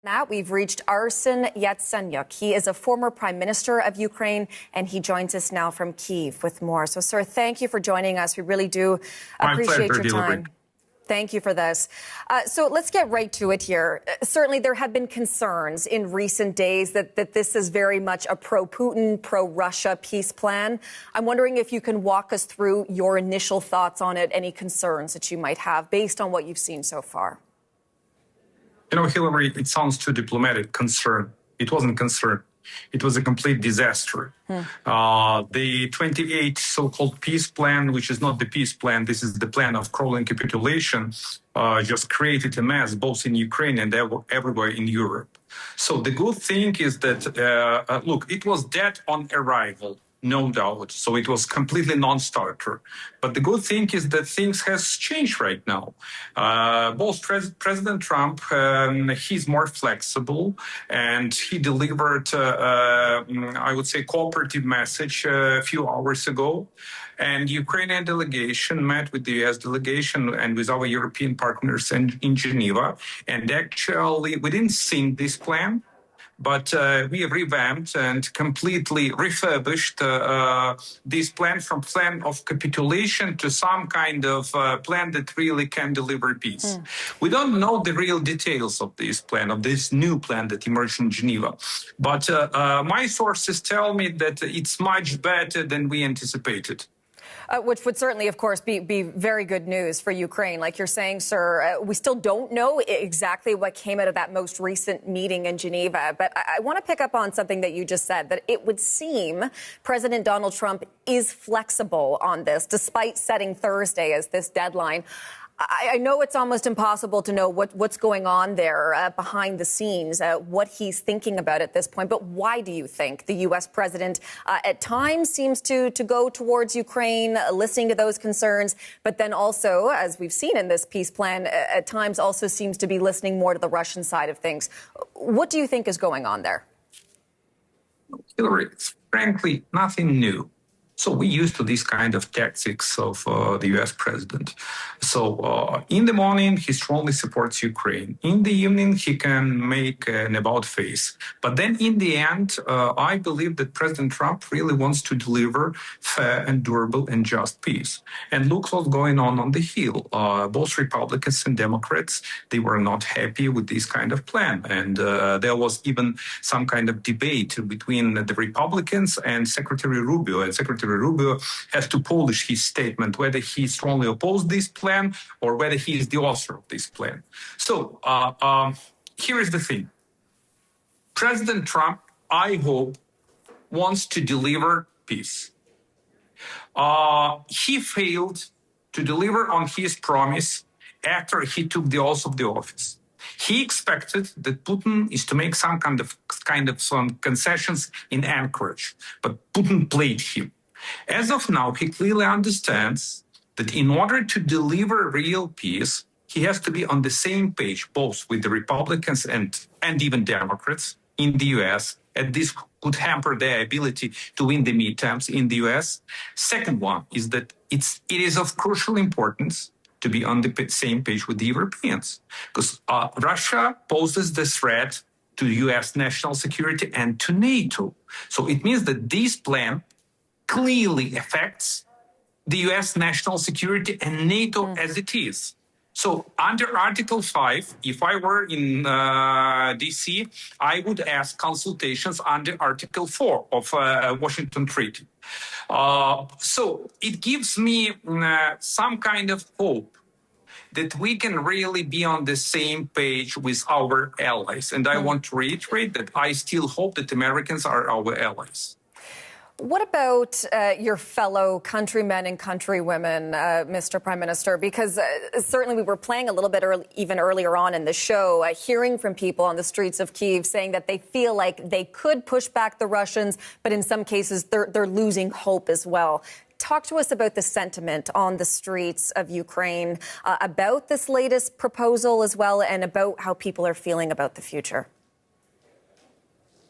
Now we've reached Arsen Yatsenyuk. He is a former prime minister of Ukraine, and he joins us now from Kyiv with more. So, sir, thank you for joining us. We really do appreciate your time. Thank you for this. So let's get right to it here. Certainly, there have been concerns in recent days that this is very much a pro-Putin, pro-Russia peace plan. I'm wondering if you can walk us through your initial thoughts on it, any concerns that you might have based on what you've seen so far. You know, Hillary, it sounds too diplomatic. Concern. It wasn't concern. It was a complete disaster. The 28th so-called peace plan, which is not the peace plan, this is the plan of crawling capitulation, just created a mess both in Ukraine and everywhere in Europe. So the good thing is that, look, it was dead on arrival. No doubt. So it was completely non-starter. But the good thing is that things has changed right now. Both President Trump, he's more flexible, and he delivered, I would say, cooperative message a few hours ago. And Ukrainian delegation met with the U.S. delegation and with our European partners in Geneva. And actually, we didn't sink this plan. But we have revamped and completely refurbished this plan from plan of capitulation to some kind of plan that really can deliver peace. We don't know the real details of this plan, of this new plan that emerged in Geneva. But my sources tell me that it's much better than we anticipated. Which would certainly, of course, be very good news for Ukraine. Like you're saying, sir, we still don't know exactly what came out of that most recent meeting in Geneva. But I want to pick up on something that you just said, that it would seem President Donald Trump is flexible on this, despite setting Thursday as this deadline. I know it's almost impossible to know what's going on there behind the scenes, what he's thinking about at this point. But why do you think the U.S. president at times seems to go towards Ukraine, listening to those concerns, but then also, as we've seen in this peace plan, at times also seems to be listening more to the Russian side of things? What do you think is going on there? Hillary, it's frankly nothing new. So we're used to these kind of tactics of the U.S. president. So in the morning, he strongly supports Ukraine. In the evening, he can make an about-face. But then in the end, I believe that President Trump really wants to deliver fair and durable and just peace. And look what's going on the Hill. Both Republicans and Democrats, they were not happy with this kind of plan. And there was even some kind of debate between the Republicans and Secretary Rubio. And Secretary Rubio has to polish his statement, whether he strongly opposed this plan or whether he is the author of this plan. So here is the thing. President Trump, I hope, wants to deliver peace. He failed to deliver on his promise after he took the oath of the office. He expected that Putin is to make some kind of concessions in Anchorage, but Putin played him. As of now, he clearly understands that in order to deliver real peace, he has to be on the same page, both with the Republicans and even Democrats in the U.S., and this could hamper their ability to win the midterms in the U.S. Second one is that it is of crucial importance to be on the same page with the Europeans, because Russia poses the threat to U.S. national security and to NATO. So it means that this plan clearly affects the U.S. national security and NATO as it is. So under Article 5, if I were in D.C., I would ask consultations under Article 4 of Washington Treaty. So it gives me some kind of hope that we can really be on the same page with our allies. And I want to reiterate that I still hope that Americans are our allies. What about your fellow countrymen and countrywomen, Mr. Prime Minister? Because certainly we were playing a little bit even earlier on in the show, hearing from people on the streets of Kyiv saying that they feel like they could push back the Russians, but in some cases they're losing hope as well. Talk to us about the sentiment on the streets of Ukraine, about this latest proposal as well, and about how people are feeling about the future.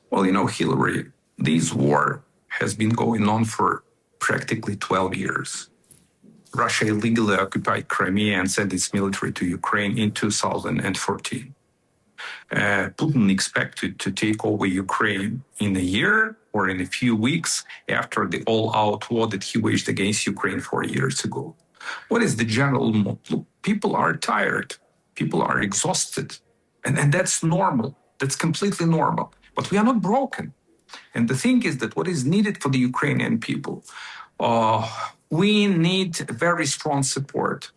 Well, you know, Hillary, this war has been going on for practically 12 years. Russia illegally occupied Crimea and sent its military to Ukraine in 2014. Putin expected to take over Ukraine in a year or in a few weeks after the all-out war that he waged against Ukraine 4 years ago. What is the general mood? Look, people are tired. People are exhausted. And that's normal. That's completely normal. But we are not broken. And the thing is that what is needed for the Ukrainian people, we need very strong support.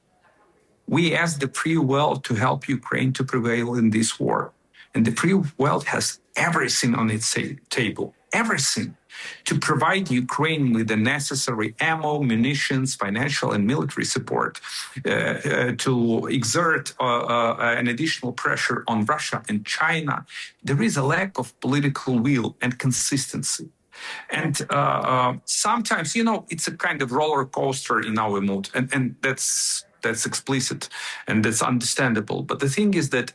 We ask the free world to help Ukraine to prevail in this war. And the free world has everything on its table, everything, to provide Ukraine with the necessary ammo, munitions, financial and military support, to exert an additional pressure on Russia and China. There is a lack of political will and consistency. And sometimes, it's a kind of roller coaster in our mood, and that's explicit and that's understandable. But the thing is that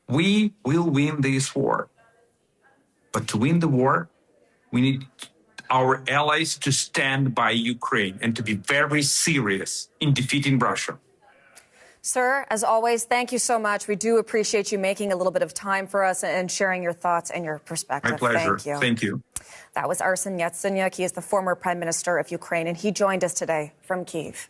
we will win this war. But to win the war, we need our allies to stand by Ukraine and to be very serious in defeating Russia. Sir, as always, thank you so much. We do appreciate you making a little bit of time for us and sharing your thoughts and your perspective. My pleasure. Thank you. Thank you. That was Arsen Yatsenyuk. He is the former Prime Minister of Ukraine, and he joined us today from Kyiv.